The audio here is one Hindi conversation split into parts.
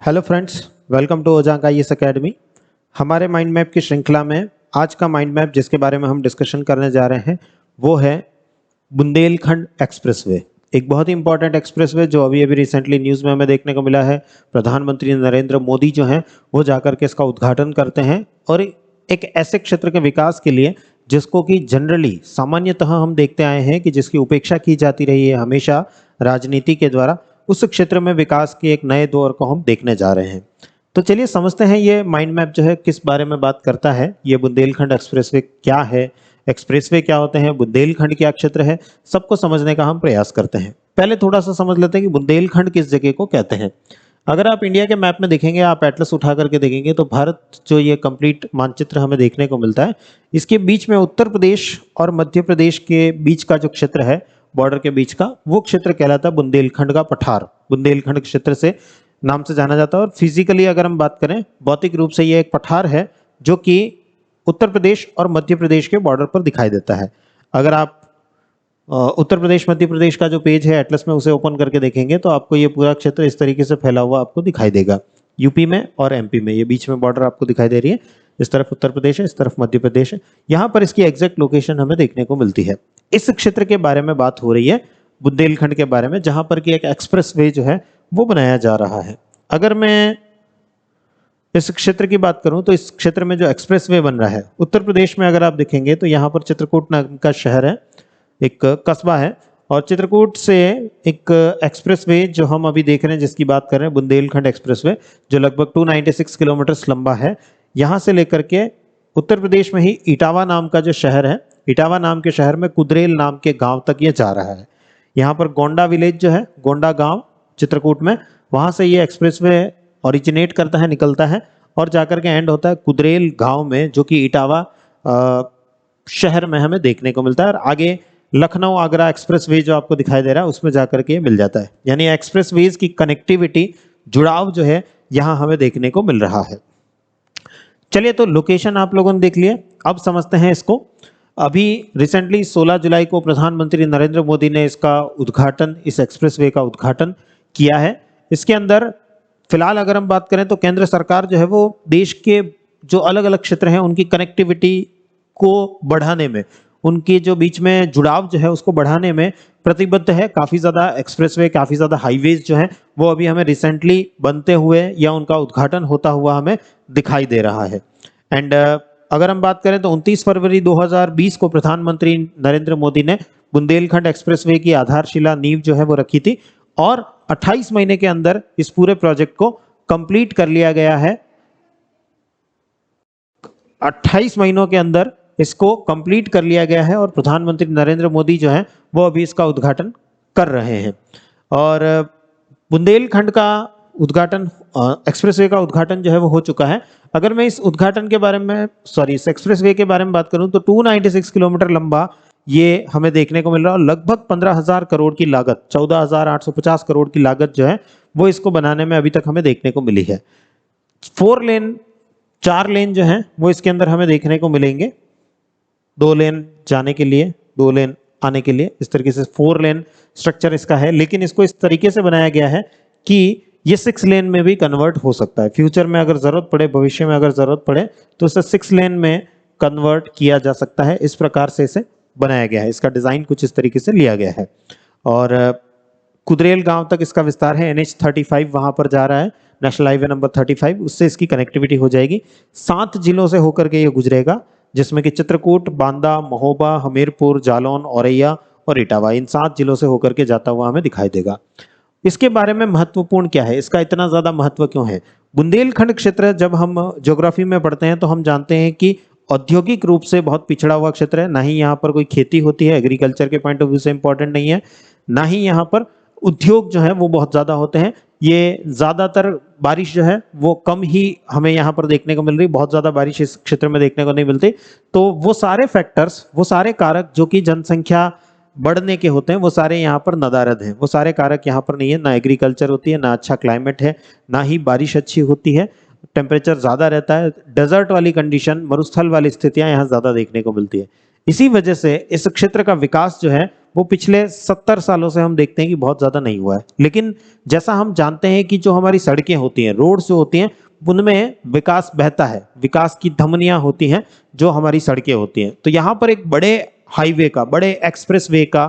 Hello friends, welcome to Ojaank IAS academy. हमारे माइंड मैप की श्रृंखला में आज का माइंड मैप जिसके बारे में हम डिस्कशन करने जा रहे हैं वो है बुंदेलखंड एक्सप्रेसवे। एक बहुत ही इंपॉर्टेंट एक्सप्रेसवे जो अभी अभी रिसेंटली न्यूज़ में हमें देखने को मिला है। प्रधानमंत्री नरेंद्र मोदी जो हैं वो जाकर के इसका उद्घाटन करते हैं और एक ऐसे क्षेत्र के विकास के लिए जिसको कि जनरली सामान्यतः हम देखते आए हैं कि जिसकी उपेक्षा की जाती रही है हमेशा राजनीति के द्वारा, उस क्षेत्र में विकास के एक नए दौर को हम देखने जा रहे हैं। तो चलिए समझते हैं ये माइंड मैप जो है किस बारे में बात करता है। ये बुंदेलखंड एक्सप्रेसवे क्या है, एक्सप्रेसवे क्या होते हैं, बुंदेलखंड क्या क्षेत्र है, सबको समझने का हम प्रयास करते हैं। पहले थोड़ा सा समझ लेते हैं कि बुंदेलखंड किस जगह को कहते हैं। अगर आप इंडिया के मैप में देखेंगे, आप एटलस उठा करके देखेंगे तो भारत जो ये कंप्लीट मानचित्र हमें देखने को मिलता है, इसके बीच में उत्तर प्रदेश और मध्य प्रदेश के बीच का जो क्षेत्र है, बॉर्डर के बीच का, वो क्षेत्र कहलाता है बुंदेलखंड का पठार। बुंदेलखंड क्षेत्र से नाम से जाना जाता है। और फिजिकली अगर हम बात करें, भौतिक रूप से ये एक पठार है जो कि उत्तर प्रदेश और मध्य प्रदेश के बॉर्डर पर दिखाई देता है। अगर आप उत्तर प्रदेश मध्य प्रदेश का जो पेज है एटलस में उसे ओपन करके देखेंगे तो आपको ये पूरा क्षेत्र इस तरीके से फैला हुआ आपको दिखाई देगा। यूपी में और एमपी में ये बीच में बॉर्डर आपको दिखाई दे रही है। इस तरफ उत्तर प्रदेश है, इस तरफ मध्य प्रदेश है। यहाँ पर इसकी एग्जैक्ट लोकेशन हमें देखने को मिलती है। इस क्षेत्र के बारे में बात हो रही है, बुंदेलखंड के बारे में, जहां पर कि एक एक्सप्रेस वे जो है वो बनाया जा रहा है। अगर मैं इस क्षेत्र की बात करूं तो इस क्षेत्र में जो एक्सप्रेस वे बन रहा है उत्तर प्रदेश में, अगर आप देखेंगे तो यहाँ पर चित्रकूट नाम का शहर है, एक कस्बा है, और चित्रकूट से एक एक्सप्रेसवे जो हम अभी देख रहे हैं, जिसकी बात कर रहे हैं, बुंदेलखंड एक्सप्रेसवे, जो लगभग 296 किलोमीटर लंबा है। यहाँ से लेकर के उत्तर प्रदेश में ही इटावा नाम का जो शहर है, इटावा नाम के शहर में कुदरेल नाम के गांव तक ये जा रहा है। यहाँ पर गोंडा विलेज जो है, गोंडा गांव चित्रकूट में, वहाँ से ये एक्सप्रेसवे ओरिजिनेट करता है, निकलता है और जाकर के एंड होता है कुदरेल गांव में, जो कि इटावा शहर में हमें देखने को मिलता है। और आगे लखनऊ आगरा एक्सप्रेसवे जो आपको दिखाई दे रहा है उसमें जाकर के मिल जाता है। यानी एक्सप्रेसवेज की कनेक्टिविटी, जुड़ाव जो है यहाँ हमें देखने को मिल रहा है। चलिए, तो लोकेशन आप लोगों ने देख लिया, अब समझते हैं इसको। अभी रिसेंटली 16 जुलाई को प्रधानमंत्री नरेंद्र मोदी ने इसका उद्घाटन, इस एक्सप्रेसवे का उद्घाटन किया है। इसके अंदर फिलहाल अगर हम बात करें तो केंद्र सरकार जो है वो देश के जो अलग अलग क्षेत्र हैं उनकी कनेक्टिविटी को बढ़ाने में, उनके जो बीच में जुड़ाव जो है उसको बढ़ाने में प्रतिबद्ध है। काफ़ी ज़्यादा एक्सप्रेसवे, काफ़ी ज़्यादा हाईवेज जो हैं वो अभी हमें रिसेंटली बनते हुए या उनका उद्घाटन होता हुआ हमें दिखाई दे रहा है। एंड अगर हम बात करें तो 29 फरवरी 2020 को प्रधानमंत्री नरेंद्र मोदी ने बुंदेलखंड एक्सप्रेसवे की आधारशिला, नींव जो है वो रखी थी और 28 महीने के अंदर इस पूरे प्रोजेक्ट को कंप्लीट कर लिया गया है। 28 महीनों के अंदर इसको कंप्लीट कर लिया गया है और प्रधानमंत्री नरेंद्र मोदी जो हैं वो अभी इसका उद्घाटन कर रहे हैं। और बुंदेलखंड का उद्घाटन, एक्सप्रेसवे का उद्घाटन जो है वो हो चुका है। अगर मैं इस उद्घाटन के बारे में, इस एक्सप्रेसवे के बारे में बात करूं तो 296 किलोमीटर लंबा ये हमें देखने को मिल रहा है और लगभग 15,000 करोड़ की लागत, 14,850 करोड़ की लागत जो है वो इसको बनाने में अभी तक हमें देखने को मिली है। 4 लेन जो हैं वो इसके अंदर हमें देखने को मिलेंगे, 2 लेन जाने के लिए, 2 लेन आने के लिए, इस तरीके से 4 लेन स्ट्रक्चर इसका है। लेकिन इसको इस तरीके से बनाया गया है कि ये 6 लेन में भी कन्वर्ट हो सकता है। फ्यूचर में अगर जरूरत पड़े, भविष्य में अगर जरूरत पड़े तो इसे 6 लेन में कन्वर्ट किया जा सकता है। इस प्रकार से इसे बनाया गया है, इसका डिजाइन कुछ इस तरीके से लिया गया है। और कुदरेल गांव तक इसका विस्तार है। NH35 वहां पर जा रहा है, नेशनल हाईवे नंबर 35, उससे इसकी कनेक्टिविटी हो जाएगी। 7 जिलों से होकर के ये गुजरेगा, जिसमें कि चित्रकूट, बांदा, महोबा, हमीरपुर, जालौन, औरैया और इटावा, इन 7 जिलों से होकर के जाता हुआ हमें दिखाई देगा। इसके बारे में महत्वपूर्ण क्या है, इसका इतना ज्यादा महत्व क्यों है? बुंदेलखंड क्षेत्र जब हम ज्योग्राफी में पढ़ते हैं तो हम जानते हैं कि औद्योगिक रूप से बहुत पिछड़ा हुआ क्षेत्र है। ना ही यहाँ पर कोई खेती होती है, एग्रीकल्चर के पॉइंट ऑफ व्यू से इंपॉर्टेंट नहीं है, ना ही यहाँ पर उद्योग जो है वो बहुत ज्यादा होते हैं। ये ज्यादातर बारिश जो है वो कम ही हमें यहाँ पर देखने को मिल रही, बहुत ज्यादा बारिश इस क्षेत्र में देखने को नहीं मिलती। तो वो सारे फैक्टर्स, वो सारे कारक जो कि जनसंख्या बढ़ने के होते हैं, वो सारे यहाँ पर नदारद हैं। वो सारे कारक यहाँ पर नहीं है। ना एग्रीकल्चर होती है, ना अच्छा क्लाइमेट है, ना ही बारिश अच्छी होती है, टेम्परेचर ज़्यादा रहता है, डेजर्ट वाली कंडीशन, मरुस्थल वाली स्थितियाँ यहाँ ज़्यादा देखने को मिलती है। इसी वजह से इस क्षेत्र का विकास जो है वो पिछले 70 सालों से हम देखते हैं कि बहुत ज्यादा नहीं हुआ है। लेकिन जैसा हम जानते हैं कि जो हमारी सड़कें होती हैं, रोड जो होती हैं, उनमें विकास बहता है, विकास की धमनियां होती हैं जो हमारी सड़कें होती हैं। तो यहाँ पर एक बड़े हाईवे का, बड़े एक्सप्रेस वे का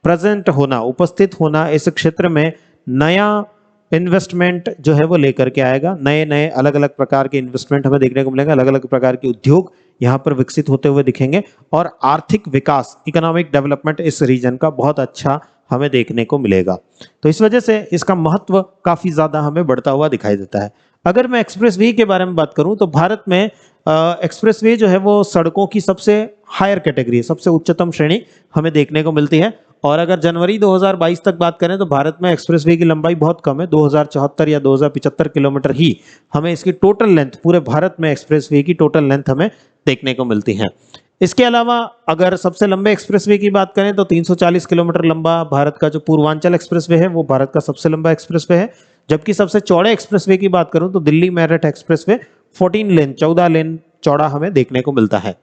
प्रेजेंट होना, उपस्थित होना इस क्षेत्र में नया इन्वेस्टमेंट जो है वो लेकर के आएगा। नए नए अलग अलग प्रकार के इन्वेस्टमेंट हमें देखने को मिलेंगे, अलग अलग प्रकार के उद्योग यहाँ पर विकसित होते हुए दिखेंगे और आर्थिक विकास, इकोनॉमिक डेवलपमेंट इस रीजन का बहुत अच्छा हमें देखने को मिलेगा। तो इस वजह से इसका महत्व काफी ज्यादा हमें बढ़ता हुआ दिखाई देता है। अगर मैं एक्सप्रेस वे के बारे में बात करूं तो भारत में एक्सप्रेस वे जो है वो सड़कों की सबसे हायर कैटेगरी, सबसे उच्चतम श्रेणी हमें देखने को मिलती है। और अगर जनवरी 2022 तक बात करें तो भारत में एक्सप्रेसवे की लंबाई बहुत कम है, 2074 या 2075 किलोमीटर ही हमें इसकी टोटल लेंथ, पूरे भारत में एक्सप्रेसवे की टोटल लेंथ हमें देखने को मिलती है। इसके अलावा अगर सबसे लंबे एक्सप्रेसवे की बात करें तो 340 किलोमीटर लंबा भारत का जो पूर्वांचल एक्सप्रेसवे है वो भारत का सबसे लंबा एक्सप्रेसवे है। जबकि सबसे चौड़े एक्सप्रेसवे की बात करूं तो दिल्ली मेरठ एक्सप्रेसवे 14 लेन चौड़ा हमें देखने को मिलता है।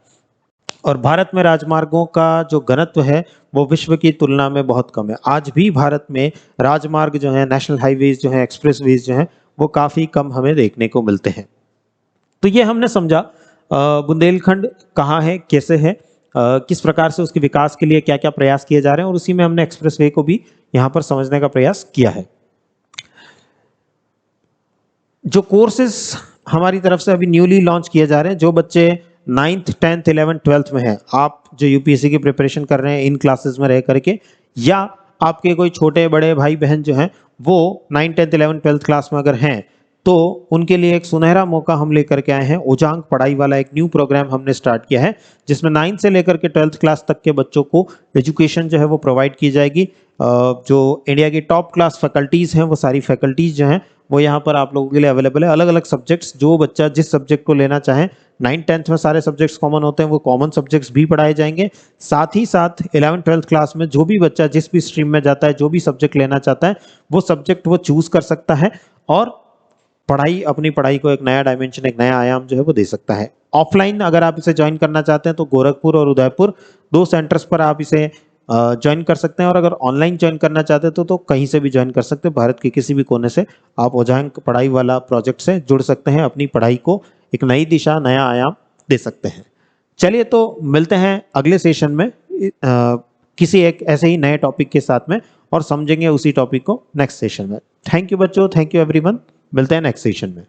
और भारत में राजमार्गों का जो घनत्व है वो विश्व की तुलना में बहुत कम है। आज भी भारत में राजमार्ग जो है, नेशनल हाईवेज जो है, एक्सप्रेसवेज जो है वो काफी कम हमें देखने को मिलते हैं। तो ये हमने समझा बुंदेलखंड कहाँ है, कैसे है, किस प्रकार से उसके विकास के लिए क्या क्या प्रयास किए जा रहे हैं, और उसी में हमने एक्सप्रेसवे को भी यहाँ पर समझने का प्रयास किया है। जो कोर्सेज हमारी तरफ से अभी न्यूली लॉन्च किए जा रहे हैं, जो बच्चे 9th 10th 11th 12th में है, आप जो यूपीएससी की प्रिपरेशन कर रहे हैं इन क्लासेस में रह करके, या आपके कोई छोटे बड़े भाई बहन जो हैं वो 9th 10th 11th 12th class में अगर हैं, तो उनके लिए एक सुनहरा मौका हम लेकर के आए हैं। ओजांग पढ़ाई वाला एक न्यू प्रोग्राम हमने स्टार्ट किया है जिसमें 9th से लेकर के 12th क्लास तक के बच्चों को एजुकेशन जो है वो प्रोवाइड की जाएगी। जो इंडिया की टॉप क्लास फैकल्टीज हैं वो सारी फैकल्टीज जो हैं वो यहाँ पर आप लोगों के लिए अवेलेबल है। अलग अलग सब्जेक्ट्स, जो बच्चा जिस सब्जेक्ट को लेना चाहे, 9th 10th में सारे सब्जेक्ट्स कॉमन होते हैं, वो कॉमन सब्जेक्ट्स भी पढ़ाए जाएंगे। साथ ही साथ 11th 12th क्लास में जो भी बच्चा जिस भी स्ट्रीम में जाता है, जो भी सब्जेक्ट लेना चाहता है, वो सब्जेक्ट वो चूज कर सकता है और पढ़ाई, अपनी पढ़ाई को एक नया डायमेंशन, एक नया आयाम जो है वो दे सकता है। ऑफलाइन अगर आप इसे ज्वाइन करना चाहते हैं तो गोरखपुर और उदयपुर 2 सेंटर्स पर आप इसे ज्वाइन कर सकते हैं, और अगर ऑनलाइन ज्वाइन करना चाहते हैं तो कहीं से भी ज्वाइन कर सकते हैं। भारत के किसी भी कोने से आप ओजांग पढ़ाई वाला प्रोजेक्ट से जुड़ सकते हैं, अपनी पढ़ाई को एक नई दिशा, नया आयाम दे सकते हैं। चलिए तो मिलते हैं अगले सेशन में किसी एक ऐसे ही नए टॉपिक के साथ में, और समझेंगे उसी टॉपिक को नेक्स्ट सेशन में। थैंक यू बच्चों, थैंक यू एवरीवन, मिलते हैं नेक्स्ट सेशन में।